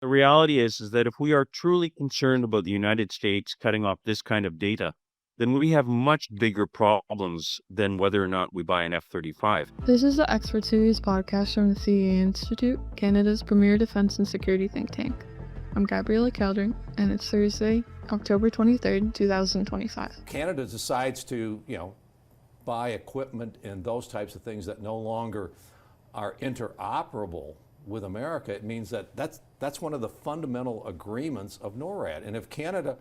The reality is that if we are truly concerned about the United States cutting off this kind of data, then we have much bigger problems than whether or not we buy an F-35. This is the Expert Series podcast from the CEA Institute, Canada's premier defense and security think tank. I'm Gabriella Caldering, and it's Thursday, October 23rd, 2025. Canada decides to, buy equipment and those types of things that no longer are interoperable with America. It means that that's one of the fundamental agreements of NORAD. And if Canada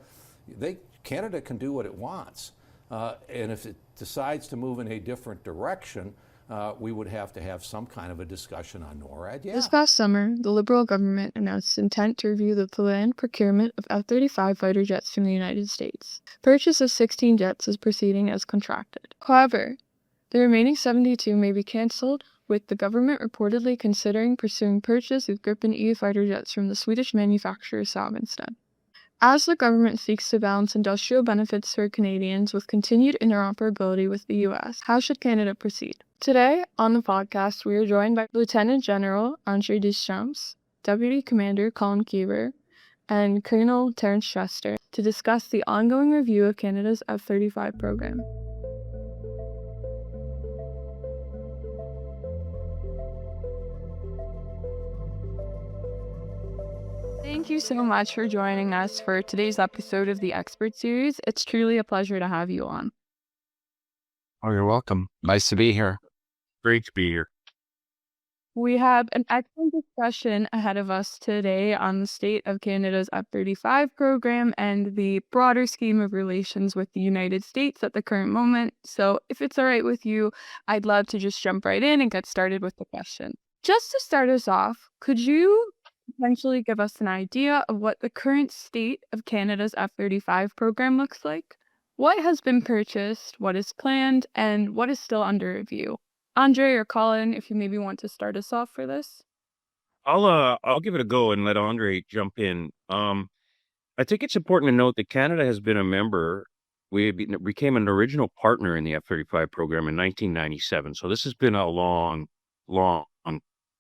can do what it wants, and if it decides to move in a different direction, we would have to have some kind of a discussion on NORAD. Yeah. This past summer, the Liberal government announced its intent to review the planned procurement of F-35 fighter jets from the United States. Purchase of 16 jets is proceeding as contracted. However, the remaining 72 may be cancelled, with the government reportedly considering pursuing purchase of Gripen E fighter jets from the Swedish manufacturer Saab instead. As the government seeks to balance industrial benefits for Canadians with continued interoperability with the US, how should Canada proceed? Today, on the podcast, we are joined by Lieutenant General Andre Deschamps, Deputy Commander Colin Keiver, and Colonel Terence Chester to discuss the ongoing review of Canada's F-35 program. Thank you so much for joining us for today's episode of the Expert Series. It's truly a pleasure to have you on. Oh, you're welcome. Nice to be here. Great to be here. We have an excellent discussion ahead of us today on the state of Canada's F-35 program and the broader scheme of relations with the United States at the current moment. So if it's all right with you, I'd love to just jump right in and get started with the question. Just to start us off, could you potentially give us an idea of what the current state of Canada's F-35 program looks like? What has been purchased, what is planned, and what is still under review? Andre or Colin, if you maybe want to start us off for this. I'll give it a go and let Andre jump in. I think it's important to note that Canada has been a member. We became an original partner in the F-35 program in 1997. So this has been a long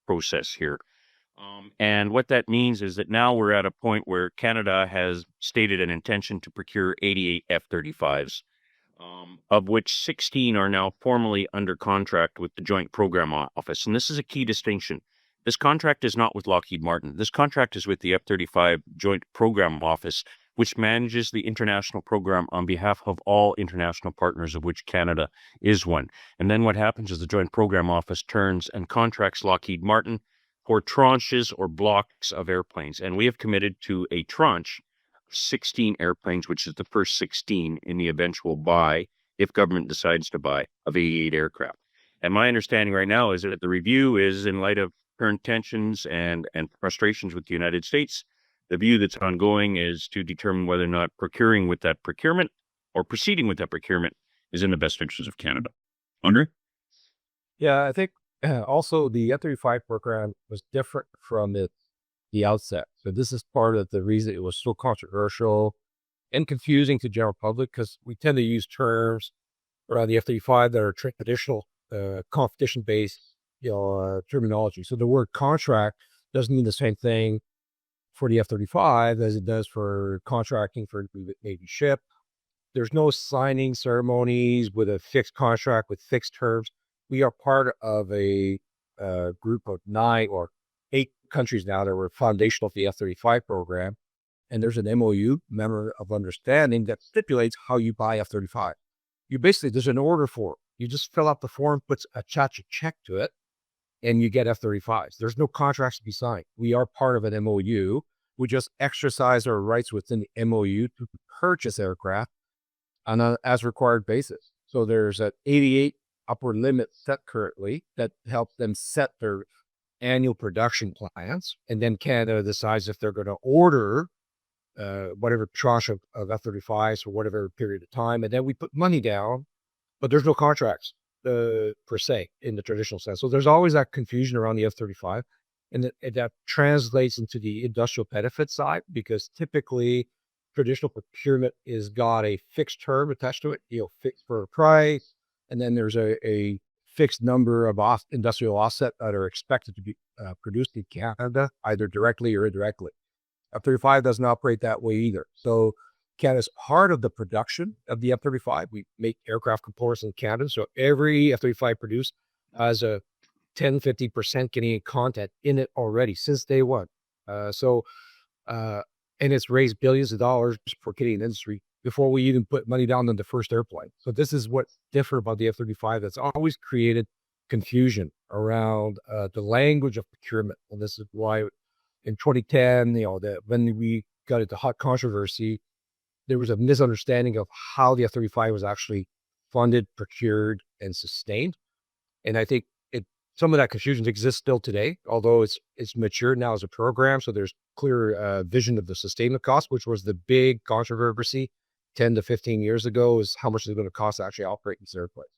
process here. And what that means is that now we're at a point where Canada has stated an intention to procure 88 F-35s, of which 16 are now formally under contract with the Joint Program Office. And this is a key distinction. This contract is not with Lockheed Martin. This contract is with the F-35 Joint Program Office, which manages the international program on behalf of all international partners, of which Canada is one. And then what happens is the Joint Program Office turns and contracts Lockheed Martin for tranches or blocks of airplanes. And we have committed to a tranche of 16 airplanes, which is the first 16 in the eventual buy, if government decides to buy, of 88 aircraft. And my understanding right now is that the review is, in light of current tensions and frustrations with the United States, the view that's ongoing is to determine whether or not procuring with that procurement or proceeding with that procurement is in the best interest of Canada. Andre? Yeah, I think also the F-35 program was different from the outset. So this is part of the reason it was so controversial and confusing to the general public, because we tend to use terms around the F-35 that are traditional competition-based terminology. So the word contract doesn't mean the same thing for the F-35 as it does for contracting for a Navy ship. There's no signing ceremonies with a fixed contract with fixed terms. We are part of a group of 9 or 8 countries now that were foundational of the F-35 program. And there's an MOU, Memorandum of Understanding, that stipulates how you buy F-35. There's an order form. You just fill out the form, attach a check to it, and you get F-35s. There's no contracts to be signed. We are part of an MOU. We just exercise our rights within the MOU to purchase aircraft on an as required basis. So there's an 88 upper limit set currently that helps them set their annual production plans. And then Canada decides if they're going to order whatever tranche of F-35s for whatever period of time. And then we put money down, but there's no contracts per se in the traditional sense. So there's always that confusion around the F-35. And that translates into the industrial benefit side, because typically traditional procurement is got a fixed term attached to it, fixed for a price. And then there's a fixed number of industrial offset that are expected to be produced in Canada, either directly or indirectly. F-35 doesn't operate that way either. So Canada's part of the production of the F-35. We make aircraft components in Canada. So every F-35 produced has a 10-50% Canadian content in it already since day one. And it's raised billions of dollars for Canadian industry before we even put money down on the first airplane. So this is what's different about the F-35 that's always created confusion around the language of procurement. And this is why in 2010, when we got into hot controversy, there was a misunderstanding of how the F-35 was actually funded, procured, and sustained. And I think some of that confusion exists still today, although it's matured now as a program. So there's clear vision of the sustainment cost, which was the big controversy 10 to 15 years ago, is how much is it going to cost to actually operate these airplanes.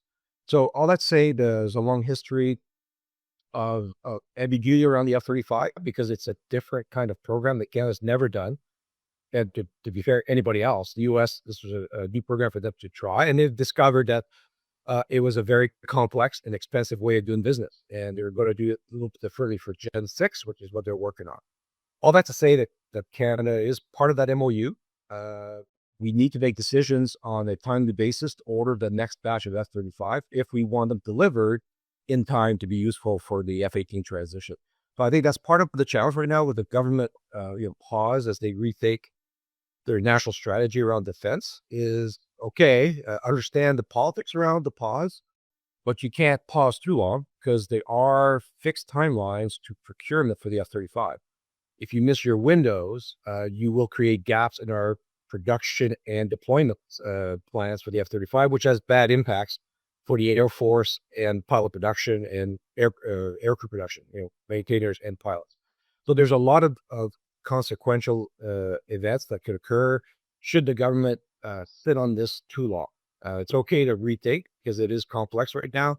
So all that said, there's a long history of ambiguity around the F-35 because it's a different kind of program that Canada's never done. And to be fair, anybody else, the U.S., this was a new program for them to try, and they've discovered that it was a very complex and expensive way of doing business. And they're going to do it a little bit differently for Gen 6, which is what they're working on. All that to say that Canada is part of that MOU. We need to make decisions on a timely basis to order the next batch of F-35 if we want them delivered in time to be useful for the F-18 transition. So I think that's part of the challenge right now with the government pause as they rethink their national strategy around defense is, understand the politics around the pause, but you can't pause too long because there are fixed timelines to procurement for the F-35. If you miss your windows, you will create gaps in our production and deployment plans for the F-35, which has bad impacts for the Air Force and pilot production and aircrew production, maintainers and pilots. So there's a lot of consequential events that could occur should the government sit on this too long. It's okay to rethink because it is complex right now.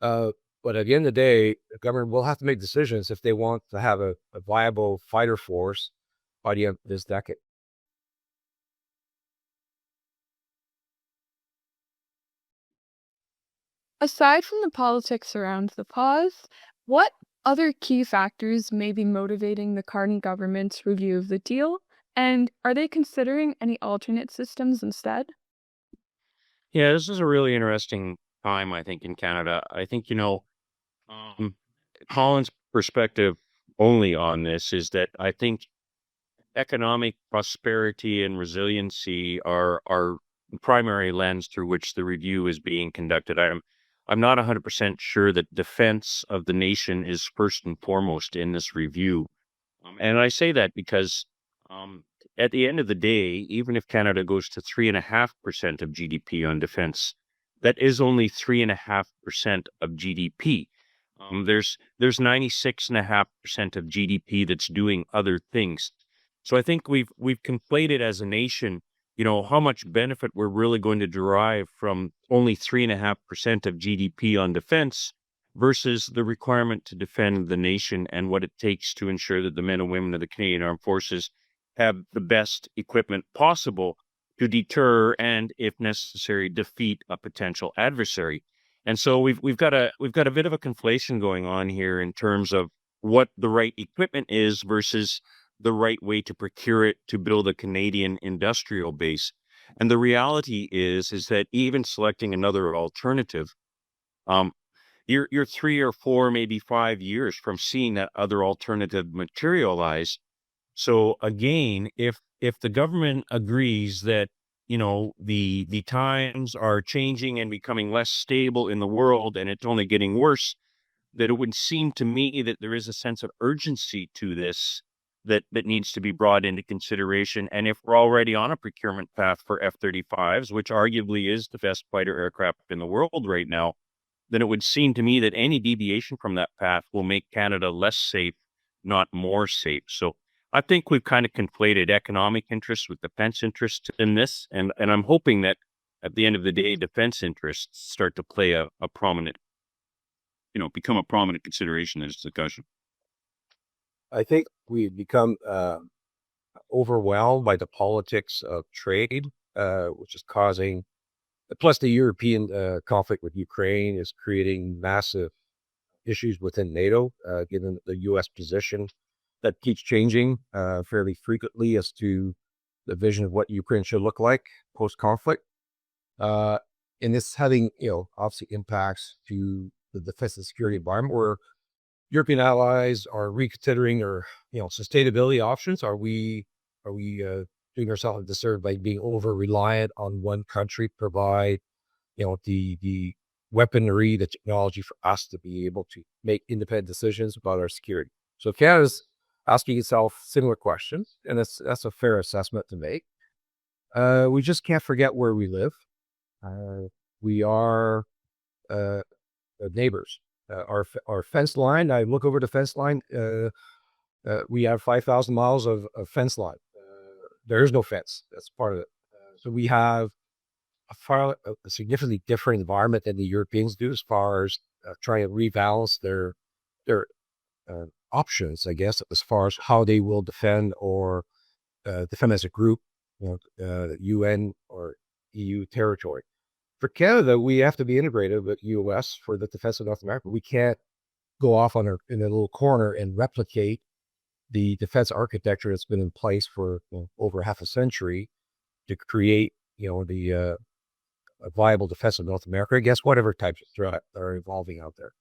But at the end of the day, the government will have to make decisions if they want to have a viable fighter force by the end of this decade. Aside from the politics around the pause, what other key factors may be motivating the current government's review of the deal? And are they considering any alternate systems instead? Yeah, this is a really interesting time, I think, in Canada. I think, Colin's perspective only on this is that I think economic prosperity and resiliency are the primary lens through which the review is being conducted. I'm not 100% sure that defense of the nation is first and foremost in this review. And I say that because at the end of the day, even if Canada goes to 3.5% of GDP on defense, that is only 3.5% of GDP. There's 96.5% of GDP that's doing other things. So I think we've conflated as a nation, how much benefit we're really going to derive from only 3.5% of GDP on defense versus the requirement to defend the nation and what it takes to ensure that the men and women of the Canadian Armed Forces have the best equipment possible to deter and, if necessary, defeat a potential adversary. And so we've got a bit of a conflation going on here in terms of what the right equipment is versus the right way to procure it to build a Canadian industrial base. And the reality is that even selecting another alternative, you're 3 or 4, maybe 5 years from seeing that other alternative materialize. So again, if the government agrees that the times are changing and becoming less stable in the world, and it's only getting worse, that it would seem to me that there is a sense of urgency to this that needs to be brought into consideration. And if we're already on a procurement path for F-35s, which arguably is the best fighter aircraft in the world right now, then it would seem to me that any deviation from that path will make Canada less safe, not more safe. So I think we've kind of conflated economic interests with defense interests in this. And I'm hoping that at the end of the day, defense interests start to play a prominent, become a prominent consideration in this discussion. I think we've become overwhelmed by the politics of trade, which is causing, plus the European conflict with Ukraine is creating massive issues within NATO, given the U.S. position that keeps changing fairly frequently as to the vision of what Ukraine should look like post-conflict. And it's having, obviously impacts to the defense and security environment where European allies are reconsidering their, sustainability options. Are we doing ourselves a disservice by being over-reliant on one country to provide, the weaponry, the technology for us to be able to make independent decisions about our security? So Canada's asking itself similar questions, and that's a fair assessment to make. We just can't forget where we live. We are neighbors. Our fence line, I look over the fence line, we have 5,000 miles of fence line. There is no fence. That's part of it. So we have a significantly different environment than the Europeans do as far as trying to rebalance their options, I guess, as far as how they will defend or defend as a group, UN or EU territory. For Canada, we have to be integrated with U.S. for the defense of North America. We can't go off in a little corner and replicate the defense architecture that's been in place for over half a century to create, a viable defense of North America against whatever types of threat are evolving out there.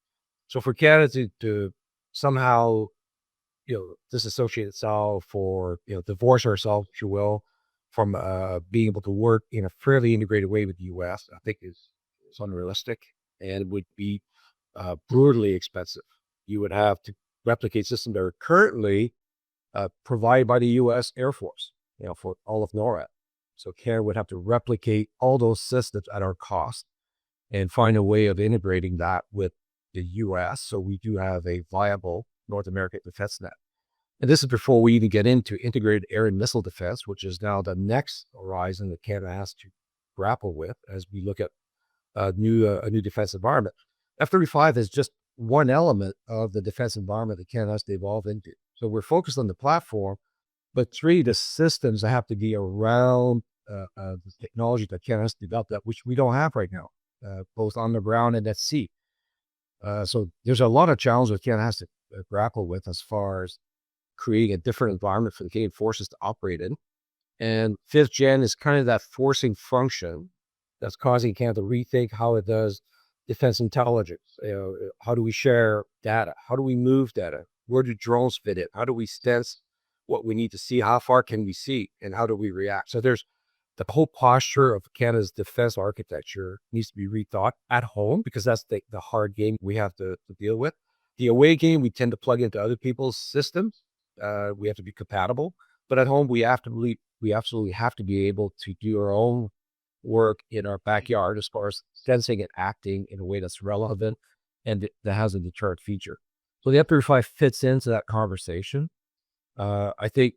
So for Canada to somehow, disassociate itself or, divorce ourselves, if you will, from being able to work in a fairly integrated way with the U.S., I think is unrealistic and would be brutally expensive. You would have to replicate systems that are currently provided by the U.S. Air Force, for all of NORAD. So Canada would have to replicate all those systems at our cost and find a way of integrating that with the U.S. so we do have a viable North American defense net. And this is before we even get into integrated air and missile defense, which is now the next horizon that Canada has to grapple with as we look at a new defense environment. F-35 is just one element of the defense environment that Canada has to evolve into. So we're focused on the platform, but three, the systems that have to be around the technology that Canada has developed, that which we don't have right now, both on the ground and at sea. So there's a lot of challenges that Canada has to grapple with as far as creating a different environment for the Canadian forces to operate in. And 5th Gen is kind of that forcing function that's causing Canada to rethink how it does defense intelligence. How do we share data? How do we move data? Where do drones fit in? How do we sense what we need to see? How far can we see? And how do we react? So there's the whole posture of Canada's defense architecture needs to be rethought at home, because that's the hard game we have to deal with. The away game, we tend to plug into other people's systems. We have to be compatible, but at home, we absolutely have to be able to do our own work in our backyard as far as sensing and acting in a way that's relevant and that has a deterrent feature. So the F-35 fits into that conversation. I think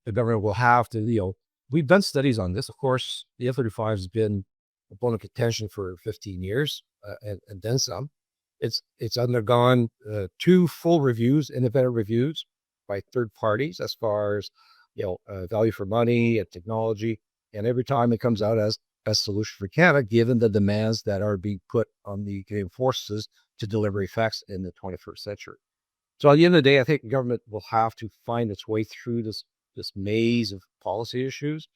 the government will have to, we've done studies on this. Of course, the F-35 has been a bone of contention for 15 years and then some. It's undergone 2 full reviews, independent reviews by third parties as far as, value for money and technology. And every time it comes out as a solution for Canada, given the demands that are being put on the Canadian forces to deliver effects in the 21st century. So at the end of the day, I think the government will have to find its way through this maze of policy issues.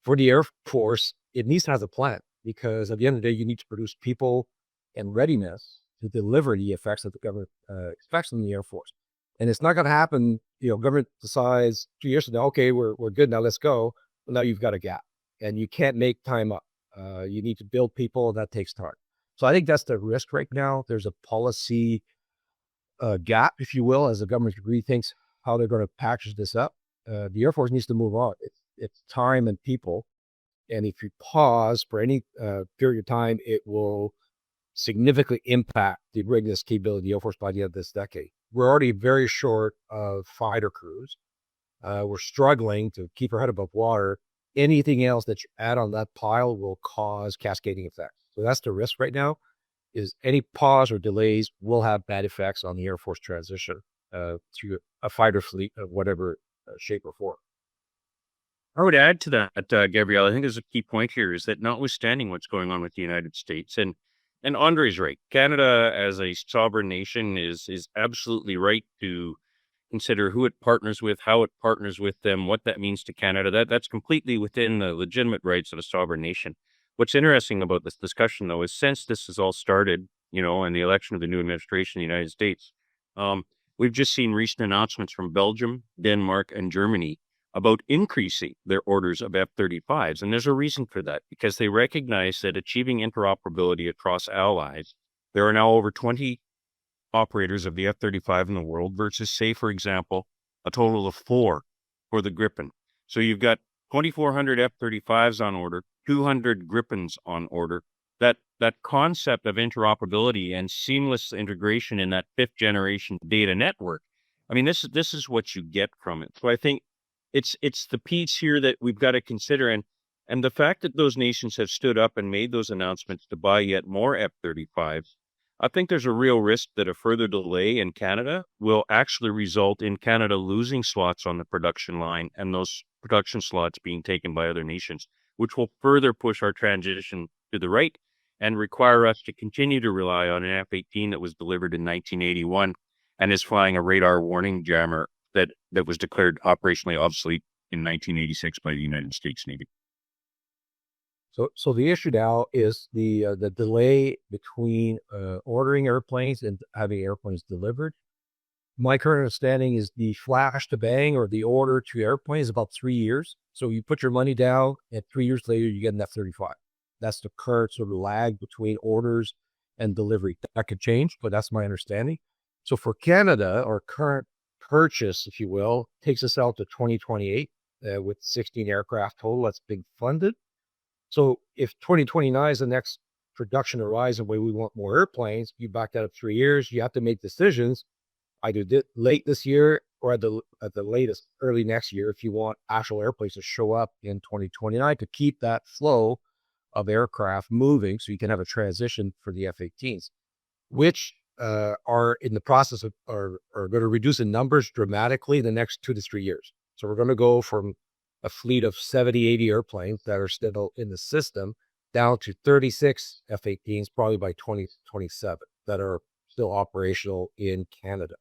For the Air Force, it needs to have a plan, because at the end of the day, you need to produce people and readiness to deliver the effects that the government expects from the Air Force. And it's not going to happen, government decides 2 years from now, okay, we're good now, let's go. Well, now you've got a gap and you can't make time up. You need to build people, and that takes time. So I think that's the risk right now. There's a policy gap, if you will, as the government rethinks how they're going to package this up. The Air Force needs to move on. It's time and people. And if you pause for any period of time, it will significantly impact the readiness capability of the Air Force by the end of this decade. We're already very short of fighter crews. We're struggling to keep our head above water. Anything else that you add on that pile will cause cascading effects. So that's the risk right now, is any pause or delays will have bad effects on the Air Force transition to a fighter fleet of whatever shape or form. I would add to that, Gabrielle, I think there's a key point here is that notwithstanding what's going on with the United States, and Andre's right, Canada as a sovereign nation is absolutely right to consider who it partners with, how it partners with them, what that means to Canada. That's completely within the legitimate rights of a sovereign nation. What's interesting about this discussion, though, is since this has all started, in the election of the new administration in the United States, we've just seen recent announcements from Belgium, Denmark, and Germany about increasing their orders of F-35s. And there's a reason for that, because they recognize that achieving interoperability across allies, there are now over 20 operators of the F-35 in the world versus, say, for example, a total of 4 for the Gripen. So you've got 2,400 F-35s on order, 200 Gripens on order. That concept of interoperability and seamless integration in that 5th generation data network, I mean, this is what you get from it. So I think it's the piece here that we've got to consider. And the fact that those nations have stood up and made those announcements to buy yet more F-35s, I think there's a real risk that a further delay in Canada will actually result in Canada losing slots on the production line and those production slots being taken by other nations, which will further push our transition to the right and require us to continue to rely on an F-18 that was delivered in 1981 and is flying a radar warning jammer that was declared operationally obsolete in 1986 by the United States Navy. So the issue now is the delay between ordering airplanes and having airplanes delivered. My current understanding is the flash to bang or the order to airplane is about 3 years. So you put your money down, and 3 years later you get an F-35. That's the current sort of lag between orders and delivery. That could change, but that's my understanding. So for Canada, our current purchase, if you will, takes us out to 2028 with 16 aircraft total. That's big funded. So if 2029 is the next production horizon where we want more airplanes, you back that up 3 years, you have to make decisions either late this year or at the latest early next year if you want actual airplanes to show up in 2029 to keep that flow of aircraft moving so you can have a transition for the F-18s, which are in the process of are going to reduce in numbers dramatically in the next 2 to 3 years. So we're going to go from a fleet of 70, 80 airplanes that are still in the system down to 36 F-18s probably by 2027 that are still operational in Canada.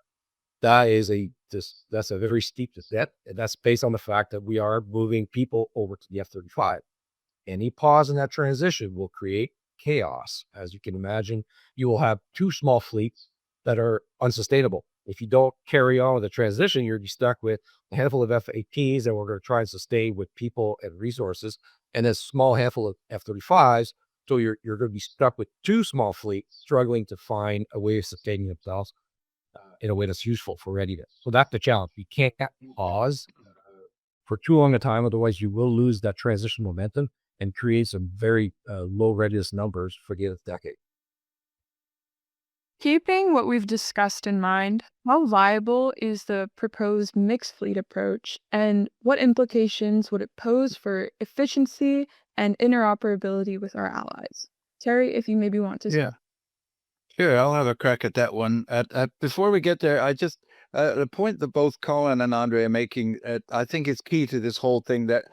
That's a very steep descent, and that's based on the fact that we are moving people over to the F-35. Any pause in that transition will create chaos. As you can imagine, you will have 2 small fleets that are unsustainable. If you don't carry on with the transition, you're stuck with a handful of F-18s that we're going to try and sustain with people and resources, and a small handful of F-35s. So you're going to be stuck with 2 small fleets struggling to find a way of sustaining themselves in a way that's useful for readiness. So that's the challenge. You can't pause for too long a time, otherwise you will lose that transition momentum and create some very low readiness numbers for the end of the decade. Keeping what we've discussed in mind, how viable is the proposed mixed fleet approach, and what implications would it pose for efficiency and interoperability with our allies? Terry, if you maybe want to. Yeah. Sure, I'll have a crack at that one. Before we get there, I just, the point that both Colin and Andre are making, I think is key to this whole thing, that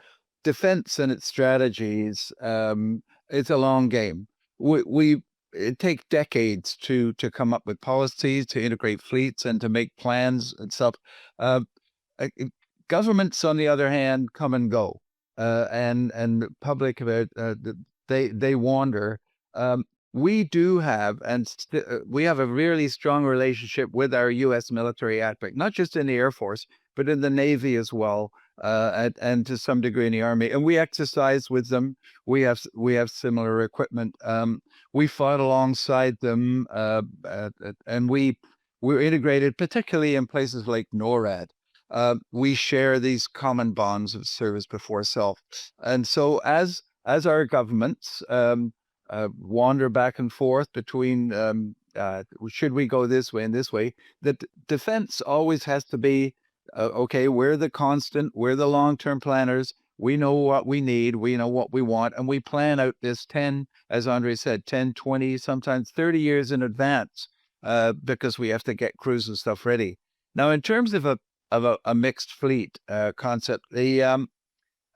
defense and its strategies, it's a long game. It takes decades to come up with policies, to integrate fleets, and to make plans and stuff. Governments, on the other hand, come and go, and public, they wander. We do have, we have a really strong relationship with our U.S. military aspect, not just in the Air Force, but in the Navy as well, and to some degree in the Army. And we exercise with them. We have similar equipment. We fought alongside them, and we're integrated, particularly in places like NORAD. We share these common bonds of service before self. And so as our governments wander back and forth between should we go this way and this way, the defense always has to be, okay, we're the constant, we're the long-term planners, we know what we need, we know what we want, and we plan out this 10, as Andre said, 10, 20, sometimes 30 years in advance, because we have to get crews and stuff ready. Now, in terms of a mixed fleet concept,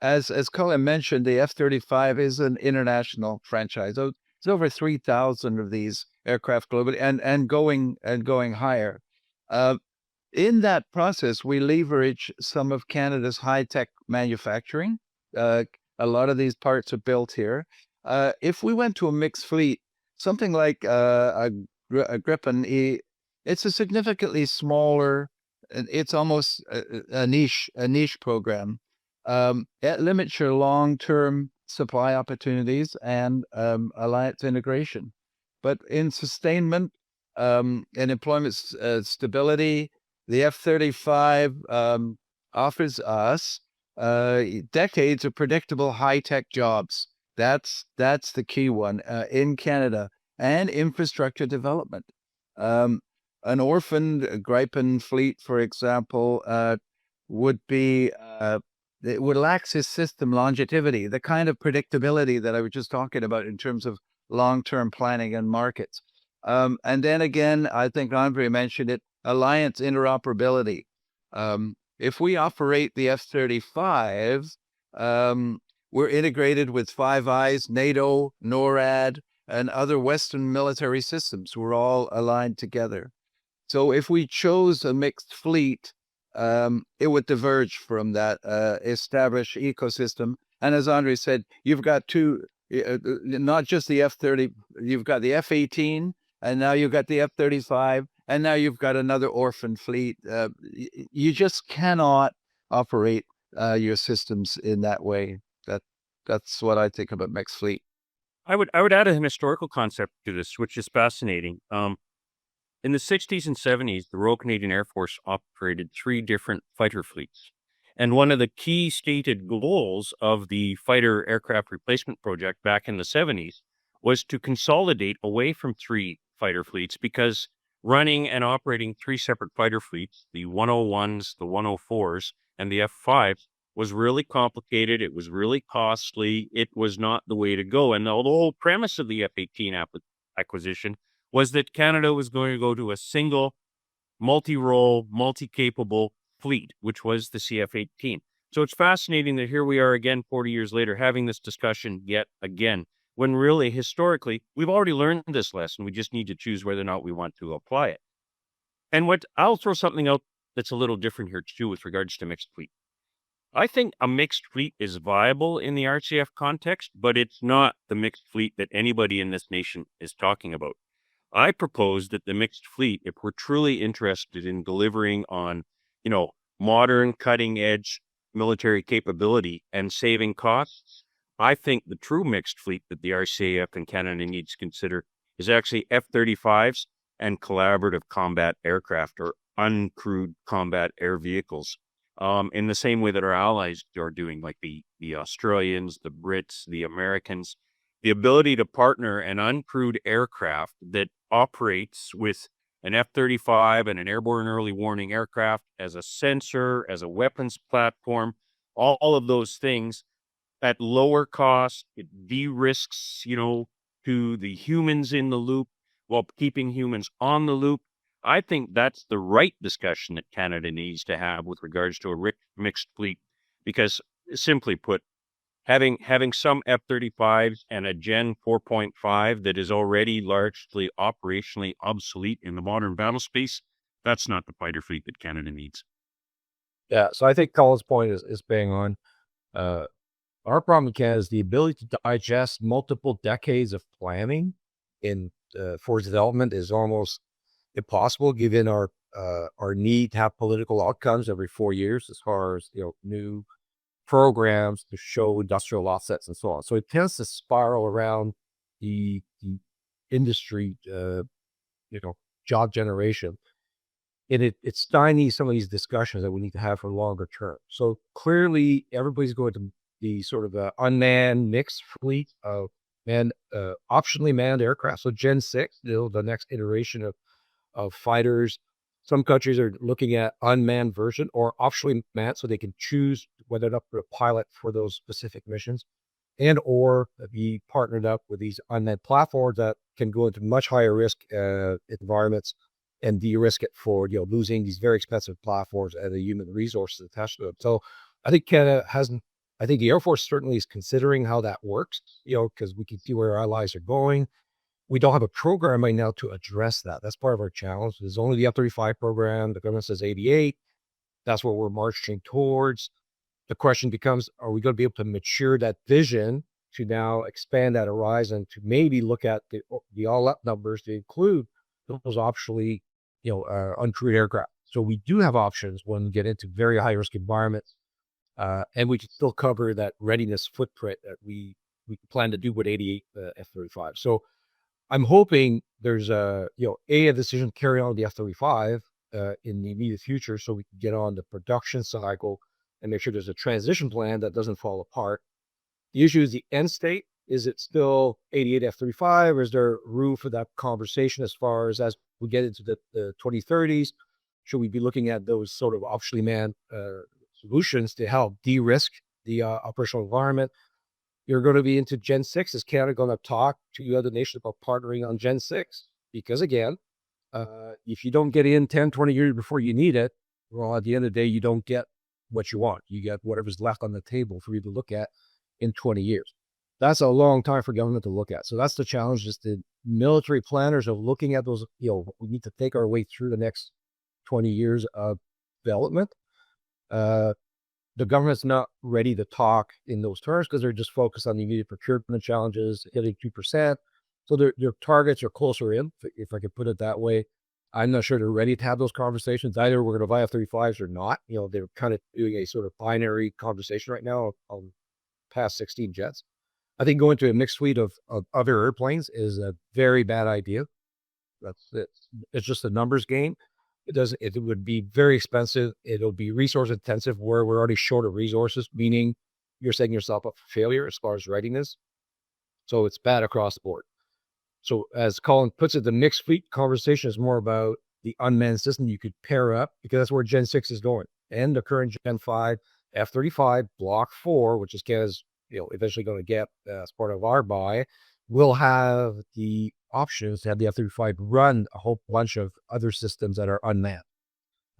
as Colin mentioned, the F-35 is an international franchise. There's over 3,000 of these aircraft globally, and going higher. In that process, we leverage some of Canada's high-tech manufacturing. A lot of these parts are built here. If we went to a mixed fleet, something like a Gripen E, it's a significantly smaller, it's almost a niche program. It limits your long-term supply opportunities and alliance integration. But in sustainment and employment stability, the F-35 offers us decades of predictable high-tech jobs. That's the key one in Canada, and infrastructure development. An orphaned Gripen fleet, for example, would be it would lack system longevity, the kind of predictability that I was just talking about in terms of long-term planning and markets. And then again, I think Andre mentioned it, alliance interoperability. If we operate the F-35, we're integrated with Five Eyes, NATO, NORAD, and other Western military systems. We're all aligned together. So if we chose a mixed fleet, it would diverge from that established ecosystem. And as Andre said, you've got two, not just the F-30, you've got the F-18, and now you've got the F-35, and now you've got another orphan fleet. You just cannot operate your systems in that way. That's what I think about mixed fleet. I would add an historical concept to this, which is fascinating. In the 60s and 70s, the Royal Canadian Air Force operated 3 different fighter fleets. And one of the key stated goals of the fighter aircraft replacement project back in the 70s was to consolidate away from 3 fighter fleets, because running and operating 3 separate fighter fleets, the 101s, the 104s, and the F-5s, was really complicated. It was really costly. It was not the way to go. And the whole premise of the F-18 acquisition was that Canada was going to go to a single multi-role, multi-capable fleet, which was the CF-18. So it's fascinating that here we are again, 40 years later, having this discussion yet again, when really, historically, we've already learned this lesson. We just need to choose whether or not we want to apply it. And I'll throw something out that's a little different here too with regards to mixed fleet. I think a mixed fleet is viable in the RCF context, but it's not the mixed fleet that anybody in this nation is talking about. I propose that the mixed fleet, if we're truly interested in delivering on, modern cutting edge military capability and saving costs, I think the true mixed fleet that the RCAF and Canada needs to consider is actually F-35s and collaborative combat aircraft, or uncrewed combat air vehicles, in the same way that our allies are doing, like the Australians, the Brits, the Americans. The ability to partner an uncrewed aircraft that operates with an F-35 and an airborne early warning aircraft as a sensor, as a weapons platform, all of those things at lower cost. It de-risks, to the humans in the loop while keeping humans on the loop. I think that's the right discussion that Canada needs to have with regards to a mixed fleet, because simply put, having some F-35s and a Gen 4.5 that is already largely operationally obsolete in the modern battle space, that's not the fighter fleet that Canada needs. Yeah, so I think Colin's point is bang on. Our problem in Canada is the ability to digest multiple decades of planning for development is almost impossible, given our need to have political outcomes every 4 years as far as new programs to show industrial offsets and so on. So it tends to spiral around the industry, job generation. And it stymies some of these discussions that we need to have for longer term. So clearly, everybody's going to be sort of an unmanned mixed fleet of optionally manned aircraft. So Gen 6, the next iteration of fighters. Some countries are looking at unmanned version or optionally manned, so they can choose whether or not to pilot for those specific missions, and or be partnered up with these unmanned platforms that can go into much higher risk environments and de-risk it for losing these very expensive platforms and the human resources attached to them. So I think Canada hasn't. I think the Air Force certainly is considering how that works, because we can see where our allies are going. we don't have a program right now to address that. That's part of our challenge. There's only the F-35 program. The government says 88. That's what we're marching towards. The question becomes, are we going to be able to mature that vision to now expand that horizon to maybe look at the all-up numbers to include those optionally, uncrewed aircraft. So we do have options when we get into very high-risk environments, and we can still cover that readiness footprint that we plan to do with 88 F-35. So I'm hoping there's a decision to carry on the F-35 in the immediate future so we can get on the production cycle and make sure there's a transition plan that doesn't fall apart. The issue is the end state. Is it still 88 F-35, or is there room for that conversation as far as we get into the 2030s? Should we be looking at those sort of optionally manned solutions to help de-risk the operational environment? You're going to be into Gen 6. Is Canada going to talk to other nations about partnering on Gen 6? Because again, if you don't get in 10, 20 years before you need it, well, at the end of the day, you don't get what you want. You get whatever's left on the table for you to look at in 20 years. That's a long time for government to look at. So that's the challenge, is the military planners are looking at those, we need to take our way through the next 20 years of development. The government's not ready to talk in those terms because they're just focused on the immediate procurement challenges, hitting 2%. So their targets are closer in, if I could put it that way. I'm not sure they're ready to have those conversations. Either we're going to buy F-35s or not. They're kind of doing a sort of binary conversation right now on past 16 jets. I think going to a mixed fleet of other airplanes is a very bad idea. That's it. It's just a numbers game. It would be very expensive. It'll be resource intensive where we're already short of resources, meaning you're setting yourself up for failure as far as readiness. So it's bad across the board. So as Colin puts it, the mixed fleet conversation is more about the unmanned system you could pair up, because that's where Gen 6 is going. And the current Gen 5 F-35 Block 4, which is Canada's eventually going to get as part of our buy, will have the options to have the F-35 run a whole bunch of other systems that are unmanned.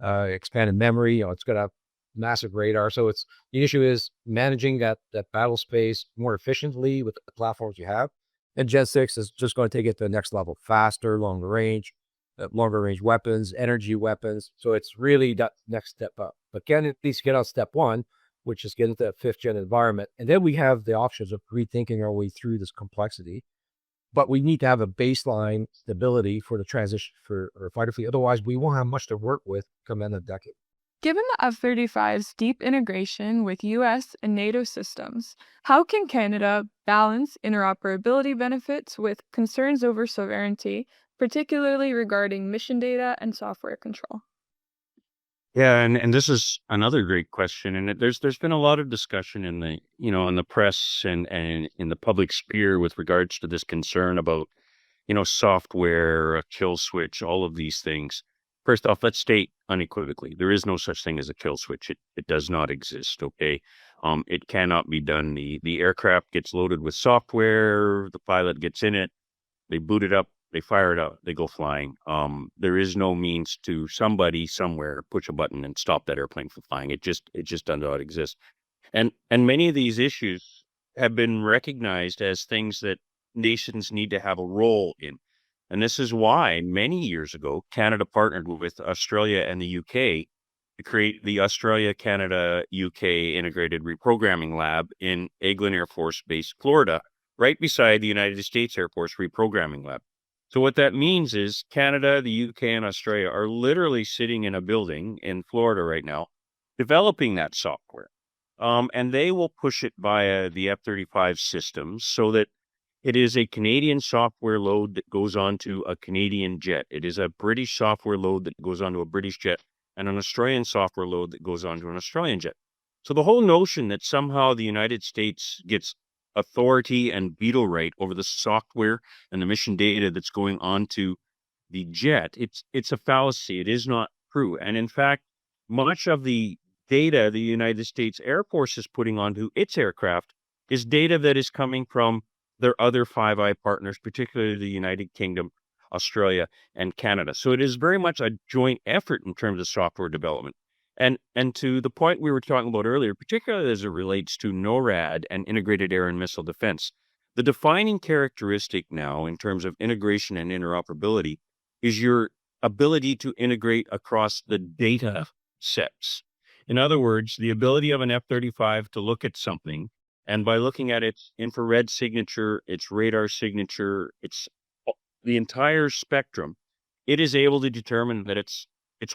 Expanded memory, it's going to have massive radar. So the issue is managing that battle space more efficiently with the platforms you have. And Gen 6 is just going to take it to the next level, faster, longer range weapons, energy weapons. So it's really that next step up. But can at least get on step one, which is get into that 5th gen environment. And then we have the options of rethinking our way through this complexity. But we need to have a baseline stability for the transition for our fighter fleet. Otherwise, we won't have much to work with come in a decade. Given the F-35's deep integration with U.S. and NATO systems, how can Canada balance interoperability benefits with concerns over sovereignty, particularly regarding mission data and software control? Yeah, and this is another great question, and there's been a lot of discussion in the in the press and in the public sphere with regards to this concern about software, a kill switch, all of these things. First off, let's state unequivocally, there is no such thing as a kill switch. It does not exist. Okay, it cannot be done. The aircraft gets loaded with software. The pilot gets in it. They boot it up. They fire it up. They go flying. There is no means to somebody somewhere push a button and stop that airplane from flying. It just does not exist. And many of these issues have been recognized as things that nations need to have a role in. And this is why many years ago, Canada partnered with Australia and the UK to create the Australia-Canada-UK Integrated Reprogramming Lab in Eglin Air Force Base, Florida, right beside the United States Air Force Reprogramming Lab. So what that means is Canada, the UK, and Australia are literally sitting in a building in Florida right now, developing that software. And they will push it via the F-35 systems so that it is a Canadian software load that goes onto a Canadian jet. It is a British software load that goes onto a British jet, and an Australian software load that goes onto an Australian jet. So the whole notion that somehow the United States gets authority and veto right over the software and the mission data that's going onto the jet, it's a fallacy. It is not true. And in fact, much of the data the United States Air Force is putting onto its aircraft is data that is coming from their other Five Eye partners, particularly the United Kingdom, Australia, and Canada. So it is very much a joint effort in terms of software development. And to the point we were talking about earlier, particularly as it relates to NORAD and integrated air and missile defense, The defining characteristic now in terms of integration and interoperability is your ability to integrate across the data sets. In other words, the ability of an F-35 to look at something, and by looking at its infrared signature, its radar signature, the entire spectrum, it is able to determine that it's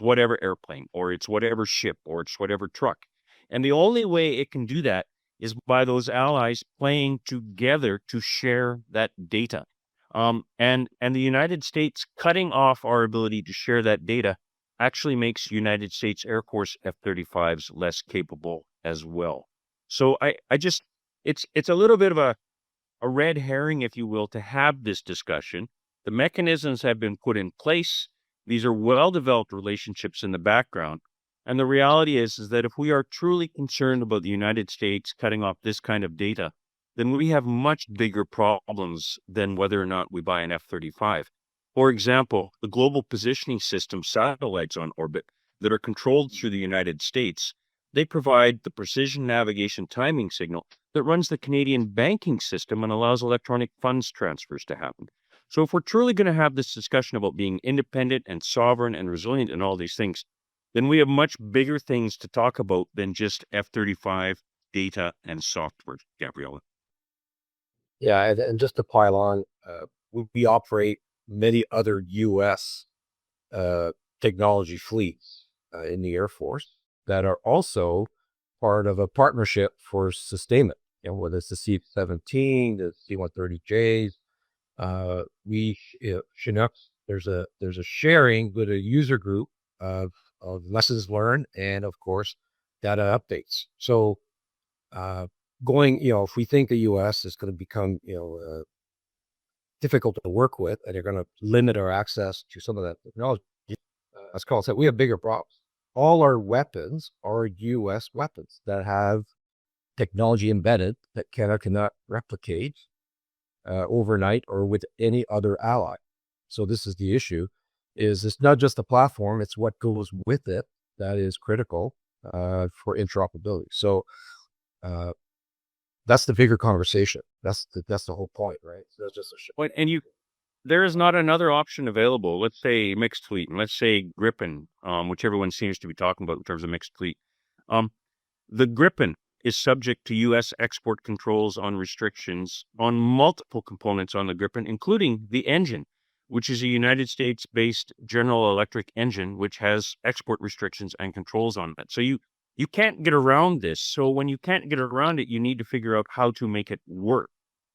whatever airplane, or it's whatever ship, or it's whatever truck. And the only way it can do that is by those allies playing together to share that data. And the United States cutting off our ability to share that data actually makes United States Air Force F-35s less capable as well. So it's a little bit of a red herring, if you will, to have this discussion. The mechanisms have been put in place. These are well-developed relationships in the background. And the reality is that if we are truly concerned about the United States cutting off this kind of data, then we have much bigger problems than whether or not we buy an F-35. For example, the global positioning system satellites on orbit that are controlled through the United States, they provide the precision navigation timing signal that runs the Canadian banking system and allows electronic funds transfers to happen. So if we're truly going to have this discussion about being independent and sovereign and resilient and all these things, then we have much bigger things to talk about than just F-35 data and software, Gabriella. Yeah, and just to pile on, we operate many other U.S. Technology fleets in the Air Force that are also part of a partnership for sustainment. Whether it's the C-17, the C-130Js, Chinooks. There's a sharing with a user group of lessons learned and, of course, data updates. So if we think the U.S. is going to become, difficult to work with, and they're going to limit our access to some of that technology, as Colin said, we have bigger problems. All our weapons are U.S. weapons that have technology embedded that cannot replicate overnight or with any other ally. So this is the issue. It's not just the platform, it's what goes with it that is critical for interoperability. So that's the bigger conversation. That's the whole point, right? So that's just And there is not another option available. Let's say mixed fleet, and let's say Gripen, which everyone seems to be talking about in terms of mixed fleet. The Gripen is subject to U.S. export controls on restrictions on multiple components on the Gripen, including the engine, which is a United States-based General Electric engine, which has export restrictions and controls on that. So you can't get around this. So when you can't get around it, you need to figure out how to make it work.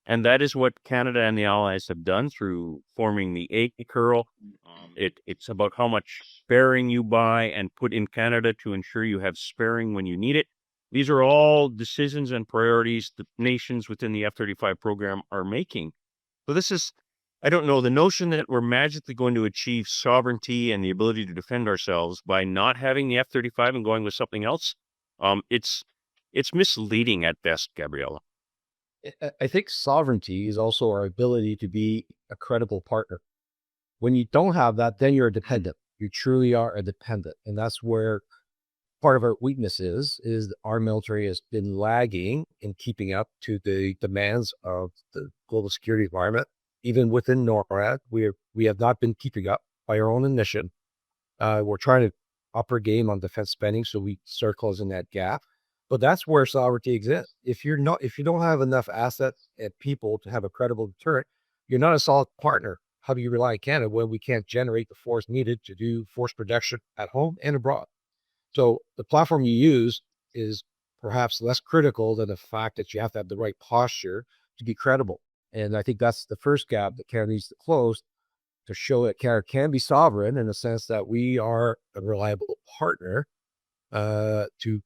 And that is what Canada and the Allies have done through forming the ACURL. It's about how much sparing you buy and put in Canada to ensure you have sparing when you need it. These are all decisions and priorities the nations within the F-35 program are making. So this is, I don't know, the notion that we're magically going to achieve sovereignty and the ability to defend ourselves by not having the F-35 and going with something else, it's misleading at best, Gabriella. I think sovereignty is also our ability to be a credible partner. When you don't have that, then you're a dependent. You truly are a dependent. And that's where part of our weakness is our military has been lagging in keeping up to the demands of the global security environment. Even within NORAD, we have not been keeping up by our own admission. We're trying to up our game on defense spending, so we start closing that gap. But that's where sovereignty exists. If you don't have enough assets and people to have a credible deterrent, you're not a solid partner. How do you rely on Canada when we can't generate the force needed to do force protection at home and abroad? So the platform you use is perhaps less critical than the fact that you have to have the right posture to be credible. And I think that's the first gap that Canada needs to close to show that Canada can be sovereign in the sense that we are a reliable partner to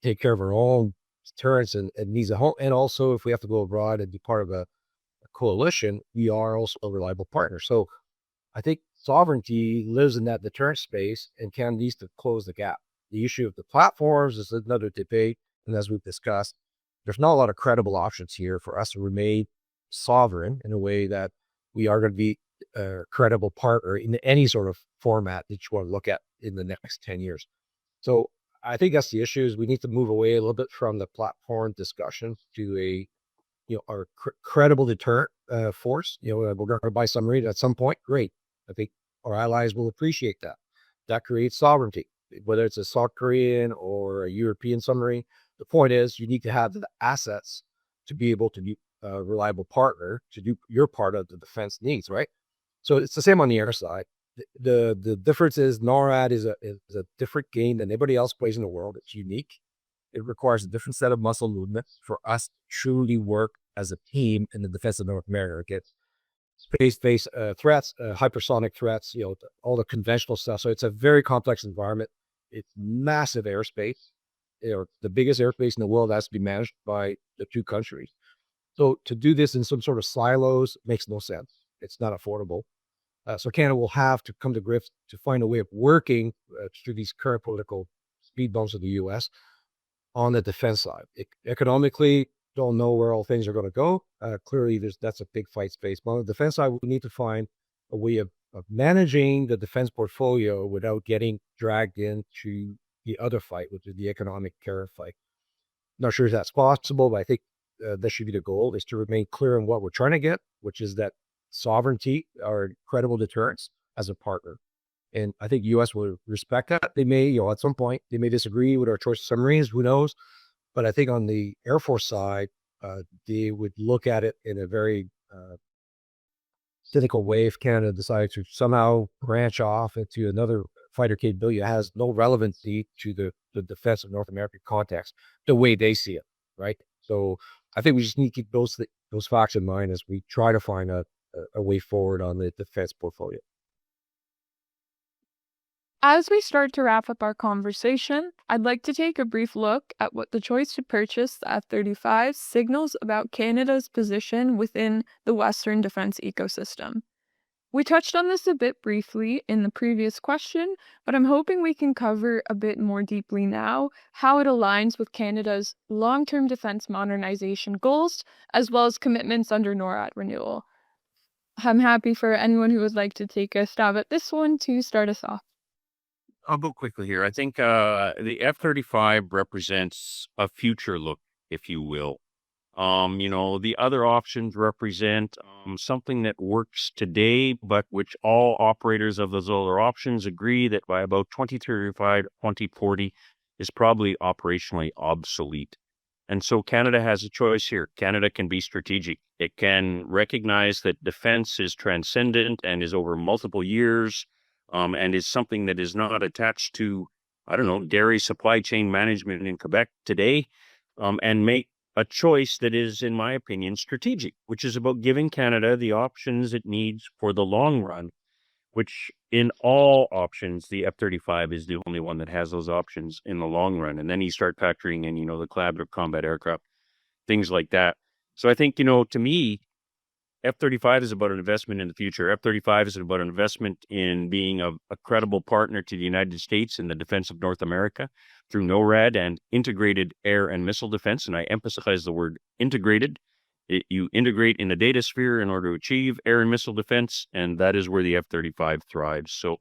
take care of our own deterrence and needs at home. And also, if we have to go abroad and be part of a coalition, we are also a reliable partner. So I think sovereignty lives in that deterrent space, and Canada needs to close the gap. The issue of the platforms is another debate. And as we've discussed, there's not a lot of credible options here for us to remain sovereign in a way that we are going to be a credible partner in any sort of format that you want to look at in the next 10 years. So I think that's the issue, is we need to move away a little bit from the platform discussion to a are credible deterrent force. We're going to buy submarine at some point. Great. I think our allies will appreciate that. That creates sovereignty, whether it's a South Korean or a European submarine. The point is you need to have the assets to be able to be a reliable partner to do your part of the defense needs, right? So it's the same on the air side. The difference is NORAD is a different game than anybody else plays in the world. It's unique. It requires a different set of muscle movements for us to truly work as a team in the defense of North America. Space-based threats, hypersonic threats, all the conventional stuff. So it's a very complex environment. It's massive airspace. The biggest airspace in the world has to be managed by the two countries. So to do this in some sort of silos makes no sense. It's not affordable. So Canada will have to come to grips to find a way of working through these current political speed bumps of the U.S. on the defense side. Economically, don't know where all things are going to go. Clearly, that's a big fight space. But on the defense side, we need to find a way of managing the defense portfolio without getting dragged into the other fight, which is the economic tariff fight. Not sure if that's possible, but I think that should be the goal, is to remain clear on what we're trying to get, which is that sovereignty or credible deterrence as a partner. And I think U.S. will respect that. They may, at some point, they may disagree with our choice of submarines, who knows? But I think on the Air Force side, they would look at it in a very cynical way if Canada decided to somehow branch off into another fighter capability that has no relevancy to the defense of North American context, the way they see it, right? So I think we just need to keep those facts in mind as we try to find a way forward on the defense portfolio. As we start to wrap up our conversation, I'd like to take a brief look at what the choice to purchase the F-35 signals about Canada's position within the Western defense ecosystem. We touched on this a bit briefly in the previous question, but I'm hoping we can cover a bit more deeply now how it aligns with Canada's long-term defense modernization goals, as well as commitments under NORAD renewal. I'm happy for anyone who would like to take a stab at this one to start us off. I'll go quickly here. I think the F-35 represents a future look, if you will. The other options represent something that works today, but which all operators of those other options agree that by about 2035, 2040 is probably operationally obsolete. And so Canada has a choice here. Canada can be strategic. It can recognize that defense is transcendent and is over multiple years, and is something that is not attached to, dairy supply chain management in Quebec today, and make a choice that is, in my opinion, strategic, which is about giving Canada the options it needs for the long run, which in all options, the F-35 is the only one that has those options in the long run. And then you start factoring in, the collaborative combat aircraft, things like that. So I think, to me, F-35 is about an investment in the future. F-35 is about an investment in being a credible partner to the United States in the defense of North America through NORAD and integrated air and missile defense. And I emphasize the word integrated. You integrate in the data sphere in order to achieve air and missile defense, and that is where the F-35 thrives. So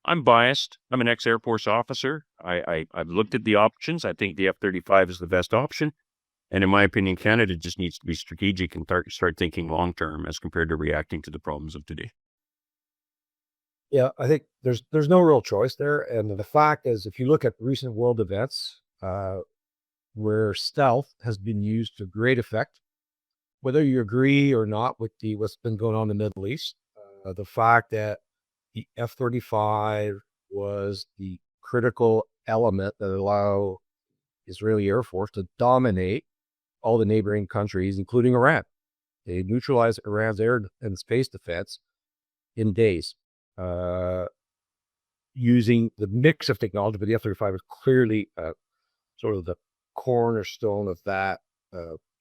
I'm biased. I'm an ex-Air Force officer. I've looked at the options. I think the F-35 is the best option. And in my opinion, Canada just needs to be strategic and start thinking long-term as compared to reacting to the problems of today. Yeah, I think there's no real choice there. And the fact is, if you look at recent world events where stealth has been used to great effect, whether you agree or not with what's been going on in the Middle East, the fact that the F-35 was the critical element that allowed Israeli Air Force to dominate all the neighboring countries, including Iran. They neutralized Iran's air and space defense in days, using the mix of technology, but the F-35 is clearly sort of the cornerstone of that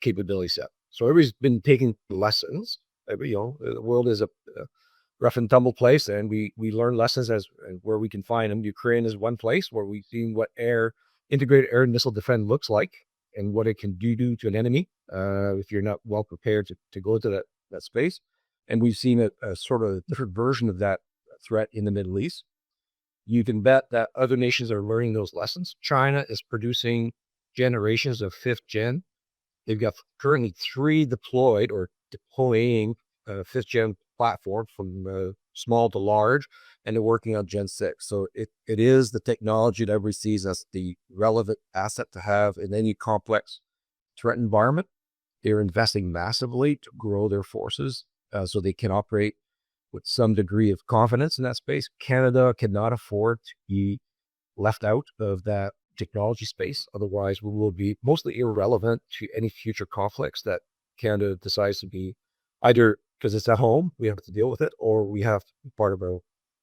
capability set. So everybody's been taking lessons. The world is a rough and tumble place, and we learn lessons as where we can find them. Ukraine is one place where we've seen what integrated air and missile defense looks like and what it can do to an enemy if you're not well prepared to go to that space. And we've seen a sort of different version of that threat in the Middle East. You can bet that other nations are learning those lessons. China is producing generations of 5th gen They've got currently 3 deployed or deploying 5th gen platforms from small to large, and they're working on Gen 6. So it is the technology that everybody sees as the relevant asset to have in any complex threat environment. They're investing massively to grow their forces so they can operate with some degree of confidence in that space. Canada cannot afford to be left out of that technology space. Otherwise, we will be mostly irrelevant to any future conflicts that Canada decides to be, either because it's at home, we have to deal with it, or we have to be part of a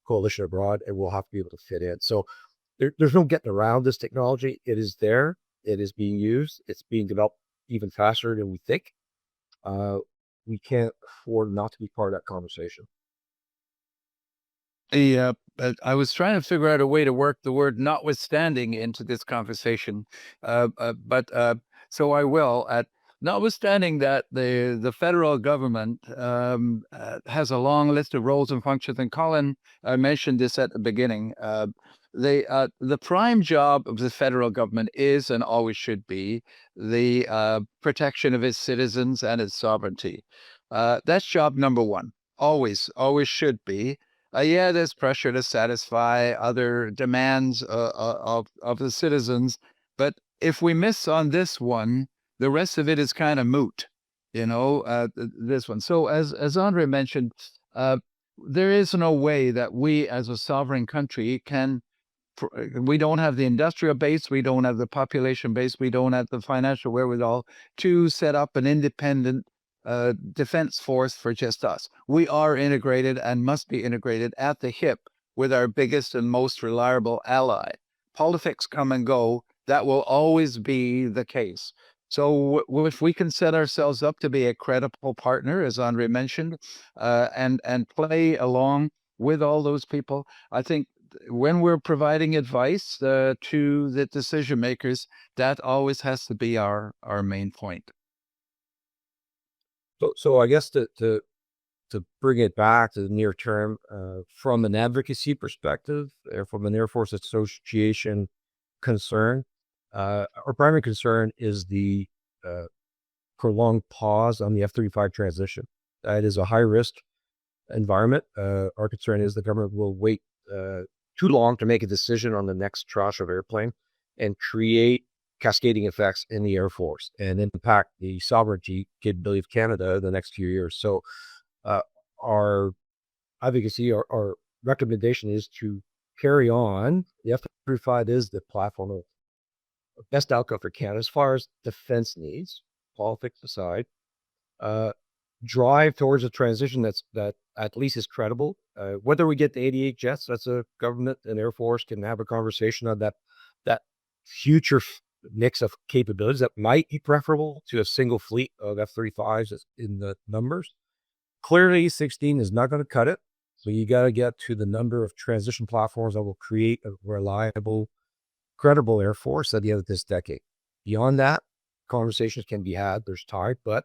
coalition abroad and we'll have to be able to fit in. So there's no getting around this technology. It is there. It is being used. It's being developed even faster than we think. We can't afford not to be part of that conversation. I was trying to figure out a way to work the word "notwithstanding" into this conversation, so I will. Notwithstanding that the federal government has a long list of roles and functions, and Colin mentioned this at the beginning. The prime job of the federal government is and always should be the protection of its citizens and its sovereignty. That's job number one. Always should be. Yeah, there's pressure to satisfy other demands of the citizens, but if we miss on this one, the rest of it is kind of moot, this one. So as Andre mentioned, there is no way that we as a sovereign country we don't have the industrial base, we don't have the population base, we don't have the financial wherewithal to set up an independent defense force for just us. We are integrated and must be integrated at the hip with our biggest and most reliable ally. Politics come and go. That will always be the case. So if we can set ourselves up to be a credible partner, as Andre mentioned, and play along with all those people, I think when we're providing advice to the decision makers, that always has to be our main point. So I guess to bring it back to the near term, from an advocacy perspective, or from an Air Force Association concern, our primary concern is the prolonged pause on the F-35 transition. That is a high-risk environment. Our concern is the government will wait too long to make a decision on the next tranche of airplane and create cascading effects in the Air Force and impact the sovereignty capability of Canada the next few years. So our advocacy, our recommendation is to carry on. The F-35 is the platform of best outcome for Canada as far as defense needs, politics aside. Drive towards a transition that at least is credible. Whether we get the 88 jets, that's a government and Air Force can have a conversation on that future mix of capabilities that might be preferable to a single fleet of F-35s in the numbers. Clearly, 16 is not going to cut it. So you got to get to the number of transition platforms that will create a reliable, credible Air Force at the end of this decade. Beyond that, conversations can be had. There's time, but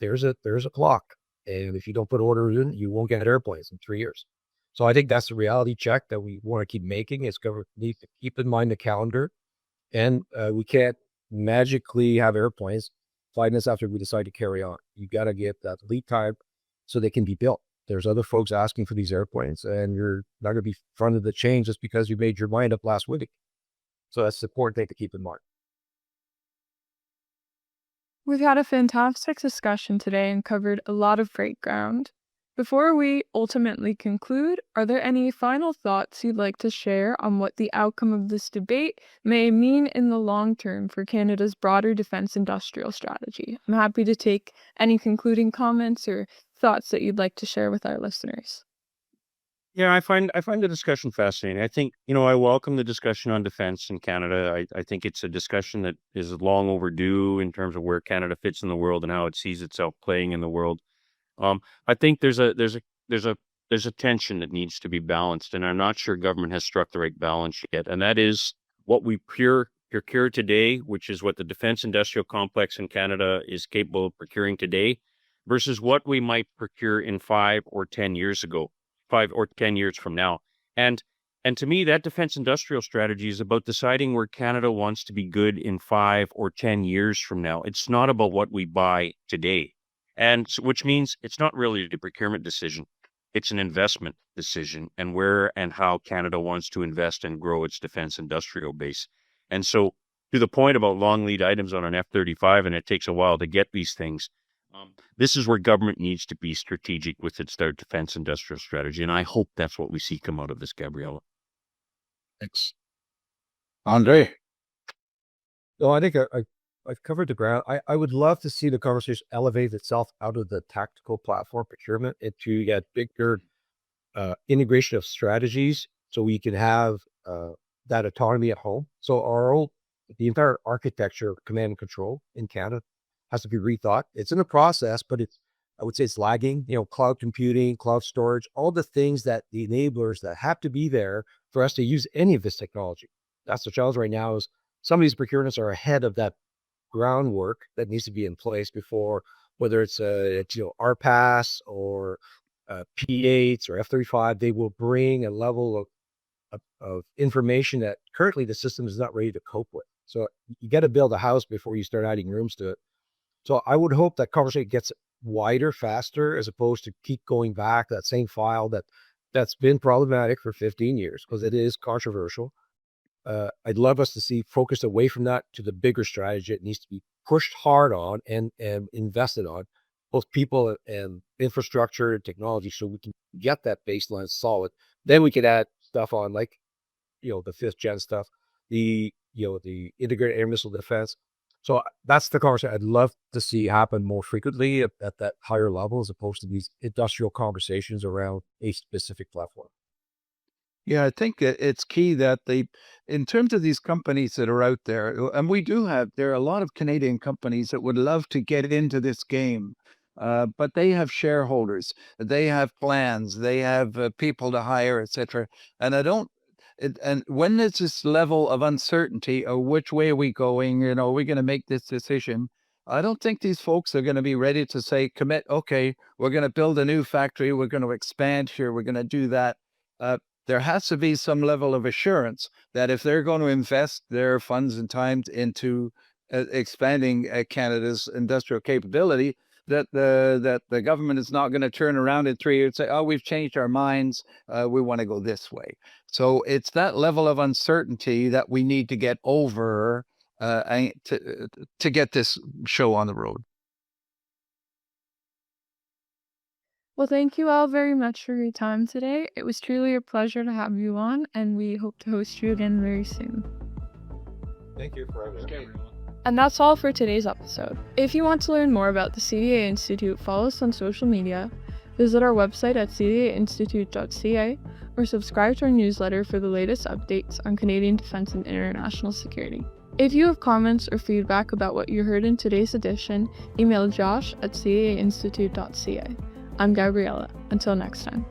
there's a clock. And if you don't put orders in, you won't get airplanes in 3 years. So I think that's the reality check that we want to keep making. Is government needs to keep in mind the calendar. And we can't magically have airplanes 5 minutes after we decide to carry on. You got to get that lead time so they can be built. There's other folks asking for these airplanes, and you're not going to be front of the chain just because you made your mind up last week. So that's the important thing to keep in mind. We've had a fantastic discussion today and covered a lot of great ground. Before we ultimately conclude, are there any final thoughts you'd like to share on what the outcome of this debate may mean in the long term for Canada's broader defense industrial strategy? I'm happy to take any concluding comments or thoughts that you'd like to share with our listeners. Yeah, I find the discussion fascinating. I think, I welcome the discussion on defense in Canada. I think it's a discussion that is long overdue in terms of where Canada fits in the world and how it sees itself playing in the world. I think there's a tension that needs to be balanced, and I'm not sure government has struck the right balance yet. And that is what we procure today, which is what the defense industrial complex in Canada is capable of procuring today, versus what we might procure in 5 or 10 years from now. And And to me, that defense industrial strategy is about deciding where Canada wants to be good in 5 or 10 years from now. It's not about what we buy today. And so, which means it's not really a procurement decision. It's an investment decision and where and how Canada wants to invest and grow its defense industrial base. And so to the point about long lead items on an F-35, and it takes a while to get these things, this is where government needs to be strategic with its defense industrial strategy. And I hope that's what we see come out of this, Gabriella. Thanks. Andre? No, I think I've covered the ground. I would love to see the conversation elevate itself out of the tactical platform procurement into get bigger integration of strategies so we can have that autonomy at home. So the entire architecture of command and control in Canada has to be rethought. It's in the process, but I would say it's lagging. Cloud computing, cloud storage, all the things that the enablers that have to be there for us to use any of this technology. That's the challenge right now is some of these procurements are ahead of that groundwork that needs to be in place before, whether it's RPAS or P8s or F-35, they will bring a level of information that currently the system is not ready to cope with. So you got to build a house before you start adding rooms to it. So I would hope that conversation gets wider, faster, as opposed to keep going back that same file that's been problematic for 15 years because it is controversial. I'd love us to see focused away from that to the bigger strategy. It needs to be pushed hard on and invested on, both people and infrastructure and technology, so we can get that baseline solid. Then we can add stuff on like, the 5th gen stuff, the integrated air missile defense. So that's the conversation I'd love to see happen more frequently at that higher level, as opposed to these industrial conversations around a specific platform. Yeah, I think it's key that in terms of these companies that are out there, and there are a lot of Canadian companies that would love to get into this game, but they have shareholders, they have plans, they have people to hire, etc. And and when there's this level of uncertainty of which way are we going, are we going to make this decision? I don't think these folks are going to be ready to say, commit, okay, we're going to build a new factory, we're going to expand here, we're going to do that. There has to be some level of assurance that if they're going to invest their funds and time into expanding Canada's industrial capability, that the government is not going to turn around in 3 years and say, oh, we've changed our minds, we want to go this way. So it's that level of uncertainty that we need to get over to get this show on the road. Well, thank you all very much for your time today. It was truly a pleasure to have you on, and we hope to host you again very soon. Thank you for having me. And that's all for today's episode. If you want to learn more about the CDA Institute, follow us on social media, visit our website at cdainstitute.ca, or subscribe to our newsletter for the latest updates on Canadian defense and international security. If you have comments or feedback about what you heard in today's edition, email josh@cdainstitute.ca. I'm Gabriella. Until next time.